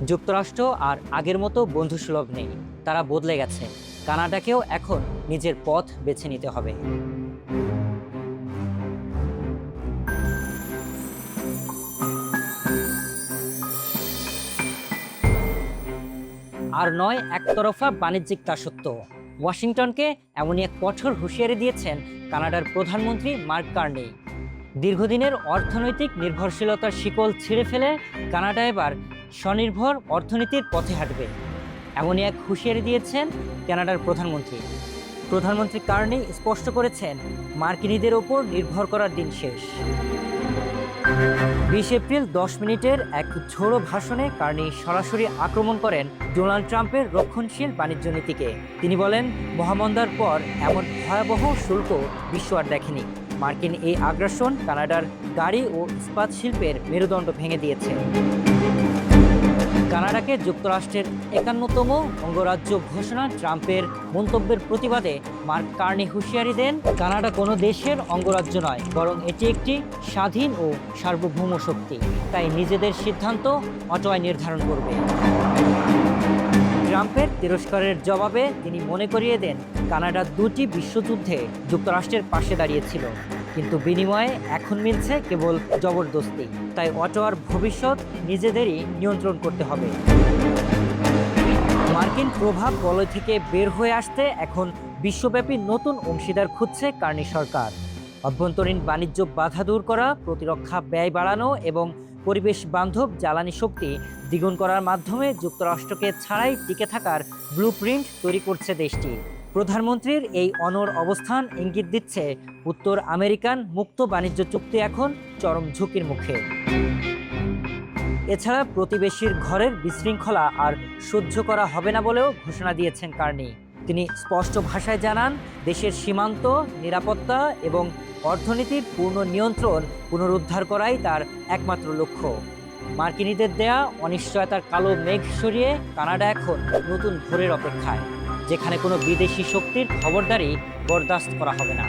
যুক্তরাষ্ট্র আর আগের মতো বন্ধুসুলভ নেই, তারা বদলে গেছে। কানাডাকেও এখন নিজের পথ বেছে নিতে হবে। আর নয় একতরফা বাণিজ্যিক দাসত্ব। ওয়াশিংটনকে এমনই এক কঠোর হুঁশিয়ারি দিয়েছেন কানাডার প্রধানমন্ত্রী মার্ক কার্নি। দীর্ঘদিনের অর্থনৈতিক নির্ভরশীলতার শিকল ছিঁড়ে ফেলে কানাডা এবার স্বনির্ভর অর্থনীতির পথে হাঁটবে, এমনই এক হুঁশিয়ারি দিয়েছেন কানাডার প্রধানমন্ত্রী কার্নি স্পষ্ট করেছেন, মার্কিনীদের ওপর নির্ভর করার দিন শেষ। 20 এপ্রিল 10 মিনিটের এক ঝোড়ো ভাষণে কার্নি সরাসরি আক্রমণ করেন ডোনাল্ড ট্রাম্পের রক্ষণশীল বাণিজ্য নীতিকে। তিনি বলেন, মহামন্দার পর এমন ভয়াবহ শুল্ক বিশ্ব আর দেখেনি। মার্কিন এই আগ্রাসন কানাডার গাড়ি ও ইস্পাত শিল্পের মেরুদণ্ড ভেঙে দিয়েছে। কানাডাকে যুক্তরাষ্ট্রের 51তম অঙ্গরাজ্য ঘোষণা ট্রাম্পের মন্তব্যের প্রতিবাদে মার্ক কার্নি হুঁশিয়ারি দেন, কানাডা কোনো দেশের অঙ্গরাজ্য নয়, বরং এটি একটি স্বাধীন ও সার্বভৌম শক্তি, তাই নিজেদের সিদ্ধান্ত অটোয়ায় নির্ধারণ করবে। ট্রাম্পের তিরস্কারের জবাবে তিনি মনে করিয়ে দেন, কানাডা দুটি বিশ্বযুদ্ধে যুক্তরাষ্ট্রের পাশে দাঁড়িয়েছিল, কিন্তু বিনিময়ে এখন মিলছে কেবল জবরদস্তি। তাই অটোয়ার ভবিষ্যৎ নিজেদেরই নিয়ন্ত্রণ করতে হবে। মার্কিন প্রভাব বলয় থেকে বের হয়ে আসতে এখন বিশ্বব্যাপী নতুন অংশীদার খুঁজছে কার্নি সরকার। অভ্যন্তরীণ বাণিজ্য বাধা দূর করা, প্রতিরক্ষা ব্যয় বাড়ানো এবং পরিবেশ বান্ধব জ্বালানি শক্তি দ্বিগুণ করার মাধ্যমে যুক্তরাষ্ট্রকে ছাড়াই টিকে থাকার ব্লুপ্রিন্ট তৈরি করছে দেশটি। প্রধানমন্ত্রীর এই অনড় অবস্থান ইঙ্গিত দিচ্ছে, উত্তর আমেরিকান মুক্ত বাণিজ্য চুক্তি এখন চরম ঝুঁকির মুখে। এছাড়া প্রতিবেশীর ঘরের বিশৃঙ্খলা আর সহ্য করা হবে না বলেও ঘোষণা দিয়েছেন কার্নি। তিনি স্পষ্ট ভাষায় জানান, দেশের সীমান্ত, নিরাপত্তা এবং অর্থনীতির পূর্ণ নিয়ন্ত্রণ পুনরুদ্ধার করাই তার একমাত্র লক্ষ্য। মার্কিনীদের দেয়া অনিশ্চয়তার কালো মেঘ সরিয়ে কানাডা এখন নতুন ভোরের অপেক্ষায়, যেখানে কোনো বিদেশি শক্তির খবরদারি বরদাস্ত করা হবে না।